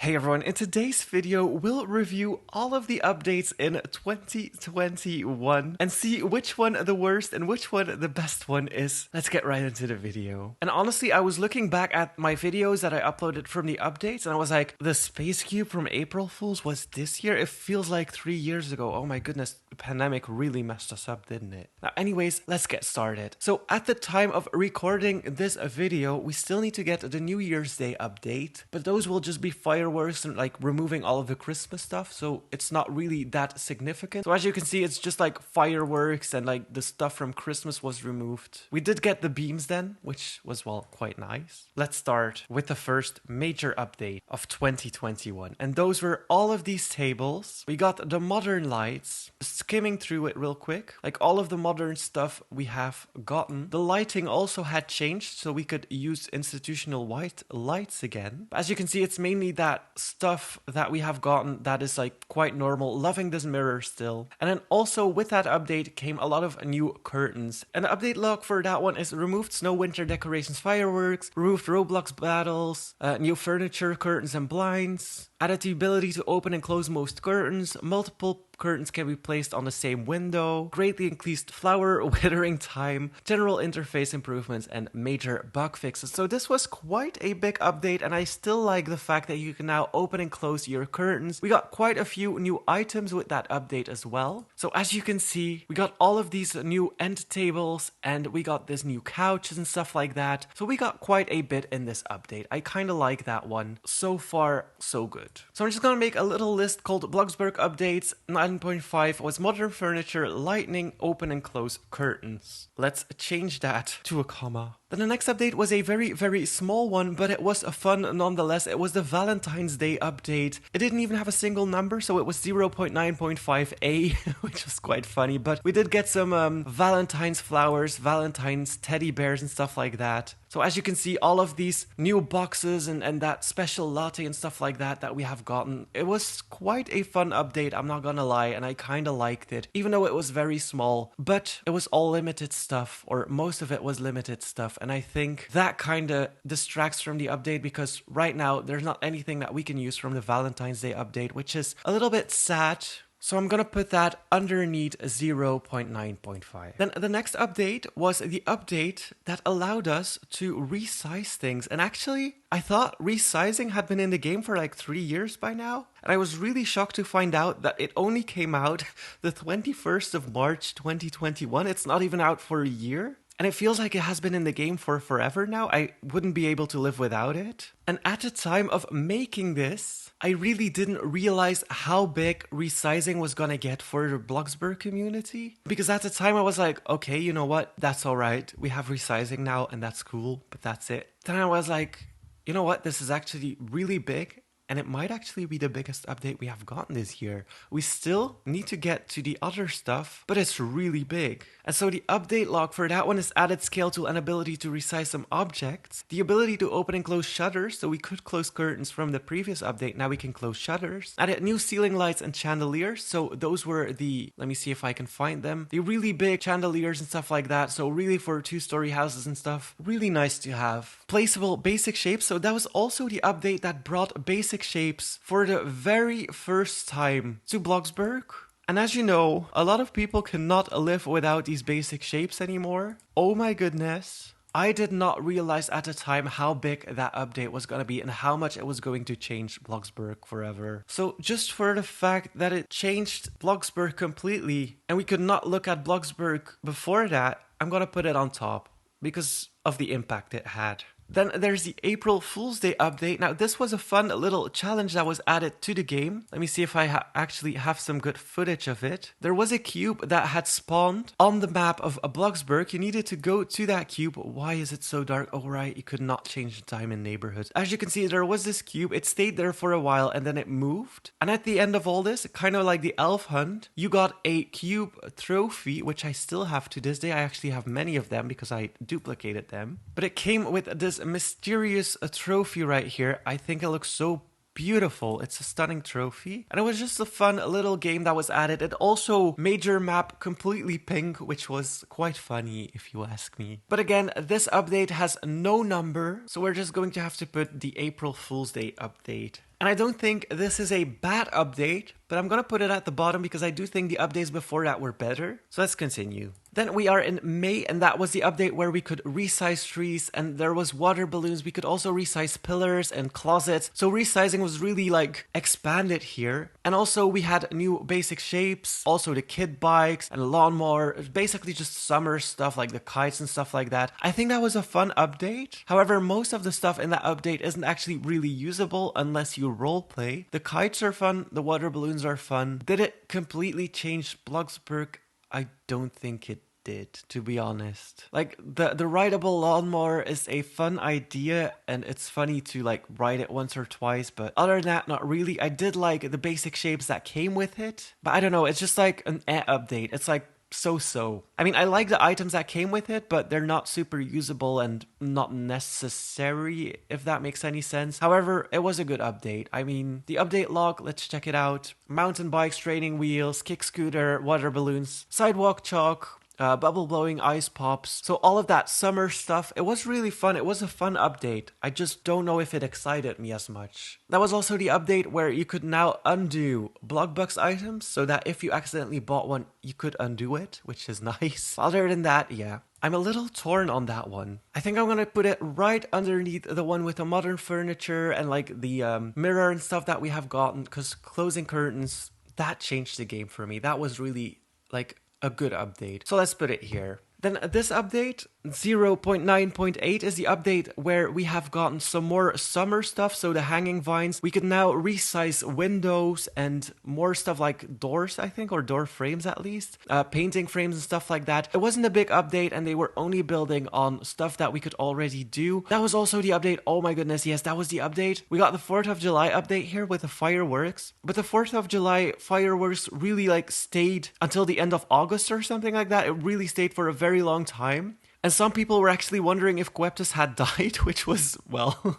Hey everyone, in today's video, we'll review all of the updates in 2021 and see which one the worst and which one the best one is. Let's get right into the video. And honestly, I was looking back at my videos that I uploaded from the updates and I was like, the Space Cube from April Fools was this year? It feels like 3 years ago. Oh my goodness, the pandemic really messed us up, didn't it? Now, anyways, let's get started. So at the time of recording this video, we still need to get the New Year's Day update, but those will just be fireworks and like removing all of the Christmas stuff, so it's not really that significant. So as you can see, it's just like fireworks and like the stuff from Christmas was removed. We did get the beams then, which was, well, quite nice. Let's start with the first major update of 2021, and those were all of these tables. We got the modern lights. Skimming through it real quick, like all of the modern stuff we have gotten. The lighting also had changed, so we could use institutional white lights again. As you can see, it's mainly that stuff that we have gotten that is like quite normal. Loving this mirror still. And then also with that update came a lot of new curtains. And the update log for that one is removed snow winter decorations fireworks, removed Roblox battles, new furniture, curtains and blinds, added the ability to open and close most curtains, multiple curtains can be placed on the same window, greatly increased flower withering time, general interface improvements, and major bug fixes. So this was quite a big update, and I still like the fact that you can now open and close your curtains. We got quite a few new items with that update as well. So as you can see, we got all of these new end tables, and we got this new couches and stuff like that. So we got quite a bit in this update. I kind of like that one. So far, so good. So I'm just gonna make a little list called Bloxburg updates. 9.5 was modern furniture, lightning, open and close curtains. Let's change that to a comma. Then the next update was a very small one, but it was fun nonetheless. It was the Valentine's Day update. It didn't even have a single number, so it was 0.9.5a, which was quite funny. But we did get some Valentine's flowers, Valentine's teddy bears and stuff like that. So as you can see, all of these new boxes and that special latte and stuff like that we have gotten. It was quite a fun update, I'm not gonna lie, and I kinda liked it, even though it was very small. But it was all limited stuff, or most of it was limited stuff, and I think that kinda distracts from the update because right now there's not anything that we can use from the Valentine's Day update, which is a little bit sad. So I'm gonna put that underneath 0.9.5. Then the next update was the update that allowed us to resize things. And actually, I thought resizing had been in the game for like 3 years by now. And I was really shocked to find out that it only came out the 21st of March 2021. It's not even out for a year. And it feels like it has been in the game for forever now. I wouldn't be able to live without it. And at the time of making this, I really didn't realize how big resizing was gonna get for the Bloxburg community. Because at the time I was like, okay, you know what? That's alright. We have resizing now and that's cool, but that's it. Then I was like, you know what? This is actually really big. And it might actually be the biggest update we have gotten this year. We still need to get to the other stuff, but it's really big. And so the update log for that one is added scale tool and ability to resize some objects. The ability to open and close shutters, so we could close curtains from the previous update, now we can close shutters. Added new ceiling lights and chandeliers, so those were the, let me see if I can find them, the really big chandeliers and stuff like that, so really for 2-story houses and stuff, really nice to have. Placeable basic shapes, so that was also the update that brought basic shapes for the very first time to Bloxburg. And as you know, a lot of people cannot live without these basic shapes anymore. Oh my goodness. I did not realize at the time how big that update was going to be and how much it was going to change Bloxburg forever. So just for the fact that it changed Bloxburg completely and we could not look at Bloxburg before that, I'm going to put it on top because of the impact it had. Then there's the April Fool's Day update. Now this was a fun little challenge that was added to the game. Let me see if I actually have some good footage of it. There was a cube that had spawned on the map of Bloxburg. You needed to go to that cube. Why is it so dark? Oh right, you could not change the time in neighborhoods. As you can see, there was this cube. It stayed there for a while and then it moved. And at the end of all this, kind of like the elf hunt, you got a cube trophy, which I still have to this day. I actually have many of them because I duplicated them. But it came with this mysterious trophy right here. I think it looks so beautiful. It's a stunning trophy. And it was just a fun little game that was added. It also made your map completely pink, which was quite funny if you ask me. But again, this update has no number, so we're just going to have to put the April Fool's Day update. And I don't think this is a bad update, but I'm gonna put it at the bottom because I do think the updates before that were better. So let's continue. Then we are in May, and that was the update where we could resize trees, and there was water balloons. We could also resize pillars and closets. So resizing was really like expanded here. And also we had new basic shapes, also the kid bikes and lawnmower, basically just summer stuff like the kites and stuff like that. I think that was a fun update. However, most of the stuff in that update isn't actually really usable unless you roleplay. The kites are fun, the water balloons are fun. Did it completely change Bloxburg? I don't think it did, to be honest. Like the rideable lawnmower is a fun idea, and it's funny to like ride it once or twice, but other than that, not really. I did like the basic shapes that came with it, but I don't know, it's just like an update. It's like so. I mean, I like the items that came with it, but they're not super usable and not necessary, if that makes any sense. However, it was a good update. I mean, the update log, let's check it out. Mountain bikes, training wheels, kick scooter, water balloons, sidewalk chalk, bubble blowing ice pops. So all of that summer stuff, it was really fun. It was a fun update. I just don't know if it excited me as much. That was also the update where you could now undo Blockbucks items, so that if you accidentally bought one, you could undo it, which is nice. Other than that, yeah. I'm a little torn on that one. I think I'm gonna put it right underneath the one with the modern furniture and like the mirror and stuff that we have gotten, because closing curtains, that changed the game for me. That was really like a good update. So let's put it here. Then this update, 0.9.8, is the update where we have gotten some more summer stuff. So the hanging vines, we can now resize windows and more stuff like doors, I think, or door frames at least. Painting frames and stuff like that. It wasn't a big update, and they were only building on stuff that we could already do. That was also the update. Oh my goodness, yes, that was the update. We got the 4th of July update here with the fireworks. But the 4th of July fireworks really like stayed until the end of August or something like that. It really stayed for a very long time. And some people were actually wondering if Queptus had died, which was, well,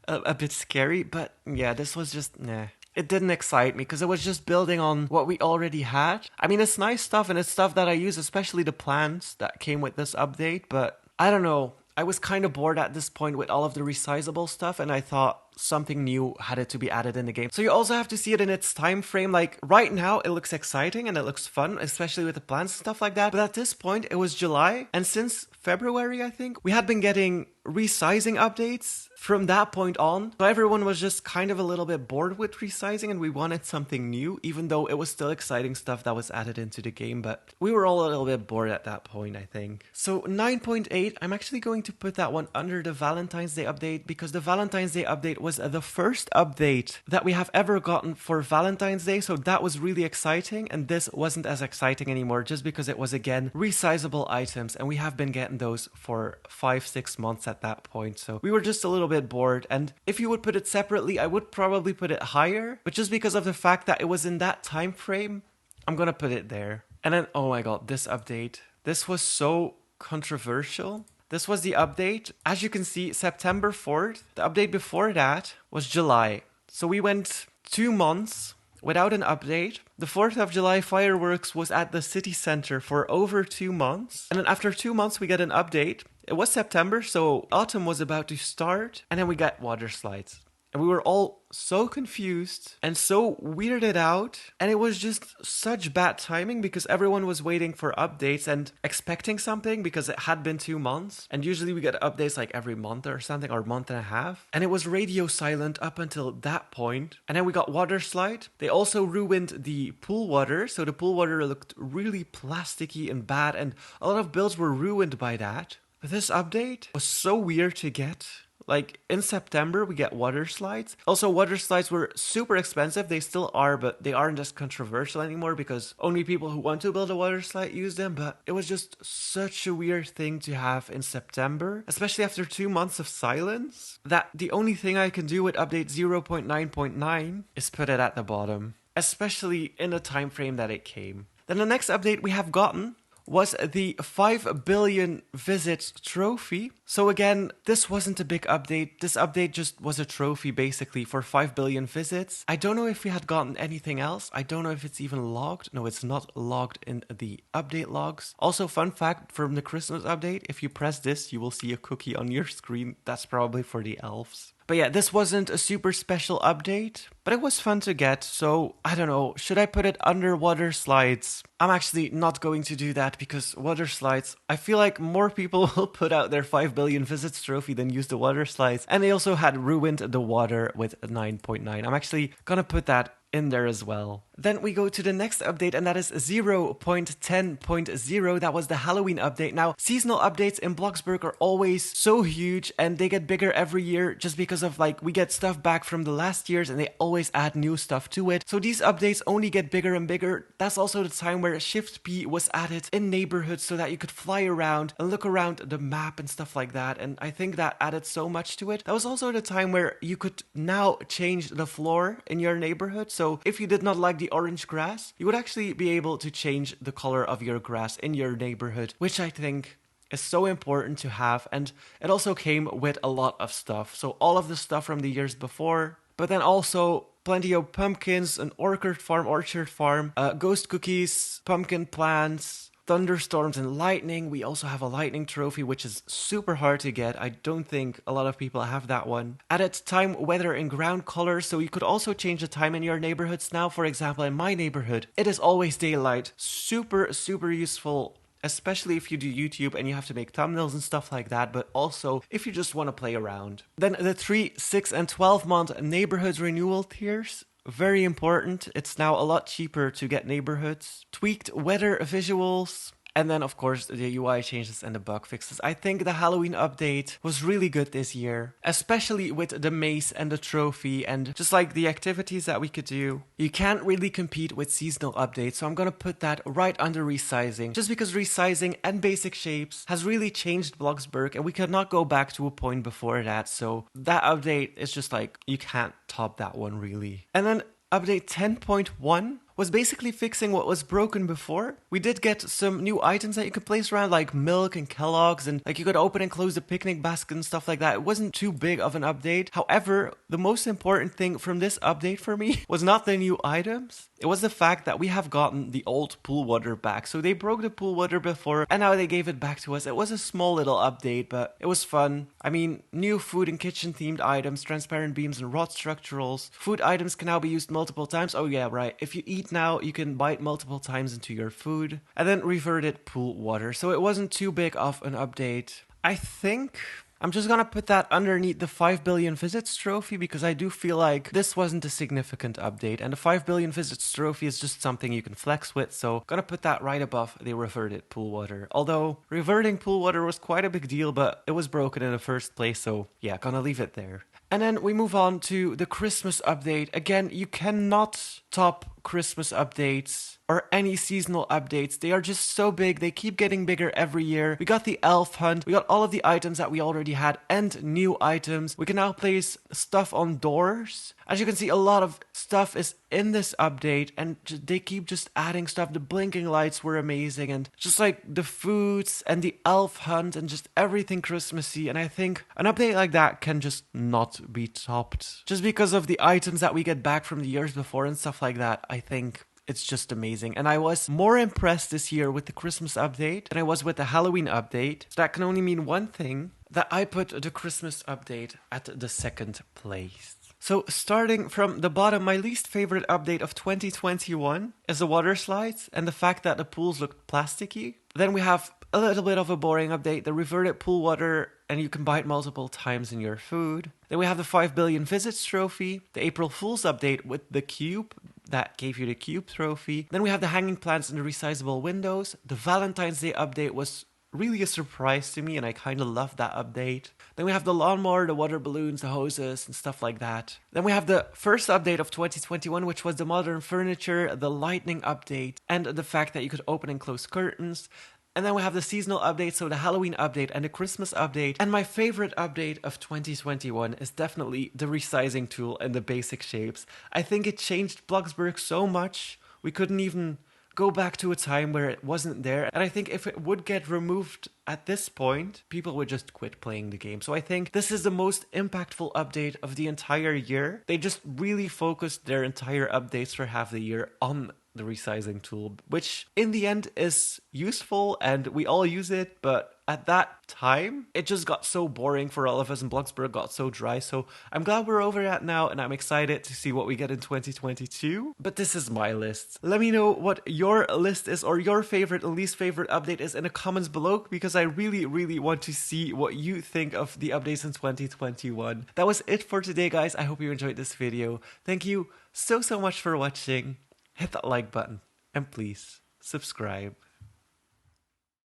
a bit scary. But yeah, this was just, nah. It didn't excite me because it was just building on what we already had. I mean, it's nice stuff, and it's stuff that I use, especially the plants that came with this update. But I don't know. I was kind of bored at this point with all of the resizable stuff, and I thought something new had to be added in the game. So you also have to see it in its time frame. Like right now it looks exciting and it looks fun, especially with the plants and stuff like that. But at this point it was July, and since February, I think, we had been getting resizing updates from that point on. So everyone was just kind of a little bit bored with resizing, and we wanted something new, even though it was still exciting stuff that was added into the game. But we were all a little bit bored at that point, I think. So 9.8, I'm actually going to put that one under the Valentine's Day update, because the Valentine's Day update was the first update that we have ever gotten for Valentine's Day. So that was really exciting, and this wasn't as exciting anymore just because it was again resizable items, and we have been getting those for 5-6 months at that point. So we were just a little bit bored, and if you would put it separately, I would probably put it higher, but just because of the fact that it was in that time frame, I'm gonna put it there. And then, oh my god, this update, this was so controversial. This was the update. As you can see, September 4th. The update before that was July. So we went 2 months without an update. The 4th of July fireworks was at the city center for over 2 months. And then after 2 months, we get an update. It was September, so autumn was about to start. And then we got water slides. And we were all so confused and so weirded out. And it was just such bad timing because everyone was waiting for updates and expecting something because it had been 2 months. And usually we get updates like every month or something, or month and a half. And it was radio silent up until that point. And then we got water slide. They also ruined the pool water. So the pool water looked really plasticky and bad. And a lot of builds were ruined by that. But this update was so weird to get. Like in September, we get water slides. Also, water slides were super expensive. They still are, but they aren't as controversial anymore because only people who want to build a water slide use them. But it was just such a weird thing to have in September, especially after 2 months of silence, that the only thing I can do with update 0.9.9 is put it at the bottom, especially in the time frame that it came. Then the next update we have gotten was the 5 billion visits trophy. So again, this wasn't a big update. This update just was a trophy basically for 5 billion visits. I don't know if we had gotten anything else. I don't know if it's even logged. No, it's not logged in the update logs. Also, fun fact from the Christmas update, if you press this, you will see a cookie on your screen. That's probably for the elves. But yeah, this wasn't a super special update, but it was fun to get. So I don't know, should I put it under water slides? I'm actually not going to do that because water slides, I feel like more people will put out their 5 billion visits trophy than use the water slides. And they also had ruined the water with a 9.9. I'm actually gonna put that in there as well. Then we go to the next update, and that is 0.10.0. That was the Halloween update. Now, seasonal updates in Bloxburg are always so huge, and they get bigger every year just because of like we get stuff back from the last years and they always add new stuff to it. So these updates only get bigger and bigger. That's also the time where Shift P was added in neighborhoods so that you could fly around and look around the map and stuff like that. And I think that added so much to it. That was also the time where you could now change the floor in your neighborhood. So if you did not like the orange grass, you would actually be able to change the color of your grass in your neighborhood, which I think is so important to have. And it also came with a lot of stuff. So all of the stuff from the years before, but then also plenty of pumpkins, an orchard farm, ghost cookies, pumpkin plants, thunderstorms and lightning. We also have a lightning trophy, which is super hard to get. I don't think a lot of people have that one. Added time, weather, and ground colors, so you could also change the time in your neighborhoods now. For example, in my neighborhood, it is always daylight. Super useful, especially if you do YouTube and you have to make thumbnails and stuff like that, but also if you just want to play around. Then the 3, 6, and 12 month neighborhood renewal tiers. Very important. It's now a lot cheaper to get neighborhoods. Tweaked weather visuals. And then, of course, the UI changes and the bug fixes. I think the Halloween update was really good this year, especially with the maze and the trophy and just like the activities that we could do. You can't really compete with seasonal updates, so I'm gonna put that right under resizing, just because resizing and basic shapes has really changed Bloxburg and we could not go back to a point before that. So that update is just like, you can't top that one really. And then update 10.1 was basically fixing what was broken before. We did get some new items that you could place around, like milk and Kellogg's, and like you could open and close the picnic basket and stuff like that. It wasn't too big of an update. However, the most important thing from this update for me was not the new items. It was the fact that we have gotten the old pool water back. So they broke the pool water before and now they gave it back to us. It was a small little update, but it was fun. I mean, new food and kitchen themed items, transparent beams and rod structurals. Food items can now be used multiple times. Oh yeah, right. If you eat now, you can bite multiple times into your food. And then reverted pool water. So it wasn't too big of an update. I think I'm just gonna put that underneath the 5 billion visits trophy because I do feel like this wasn't a significant update and the 5 billion visits trophy is just something you can flex with, so gonna put that right above the reverted pool water. Although reverting pool water was quite a big deal, but it was broken in the first place, so yeah, gonna leave it there. And then we move on to the Christmas update. Again, you cannot top Christmas updates or any seasonal updates. They are just so big. They keep getting bigger every year. We got the elf hunt. We got all of the items that we already had and new items. We can now place stuff on doors. As you can see, a lot of stuff is in this update and they keep just adding stuff. The blinking lights were amazing and just like the foods and the elf hunt and just everything Christmassy. And I think an update like that can just not be topped. Just because of the items that we get back from the years before and stuff like that, I think it's just amazing. And I was more impressed this year with the Christmas update than I was with the Halloween update. So that can only mean one thing, that I put the Christmas update at the second place. So starting from the bottom, my least favorite update of 2021 is the water slides and the fact that the pools looked plasticky. Then we have a little bit of a boring update, the reverted pool water, and you can buy it multiple times in your food. Then we have the 5 billion visits trophy, the April Fool's update with the cube, that gave you the cube trophy. Then we have the hanging plants and the resizable windows. The Valentine's Day update was really a surprise to me and I kind of loved that update. Then we have the lawnmower, the water balloons, the hoses and stuff like that. Then we have the first update of 2021, which was the modern furniture, the lightning update, and the fact that you could open and close curtains. And then we have the seasonal update, so the Halloween update and the Christmas update. And my favorite update of 2021 is definitely the resizing tool and the basic shapes. I think it changed Bloxburg so much, we couldn't even go back to a time where it wasn't there. And I think if it would get removed at this point, people would just quit playing the game. So I think this is the most impactful update of the entire year. They just really focused their entire updates for half the year on the resizing tool, which in the end is useful and we all use it, but at that time, it just got so boring for all of us and Bloxburg got so dry. So I'm glad we're over that now and I'm excited to see what we get in 2022. But this is my list. Let me know what your list is or your favorite and least favorite update is in the comments below, because I really, really want to see what you think of the updates in 2021. That was it for today, guys. I hope you enjoyed this video. Thank you so much for watching. Hit that like button and please subscribe.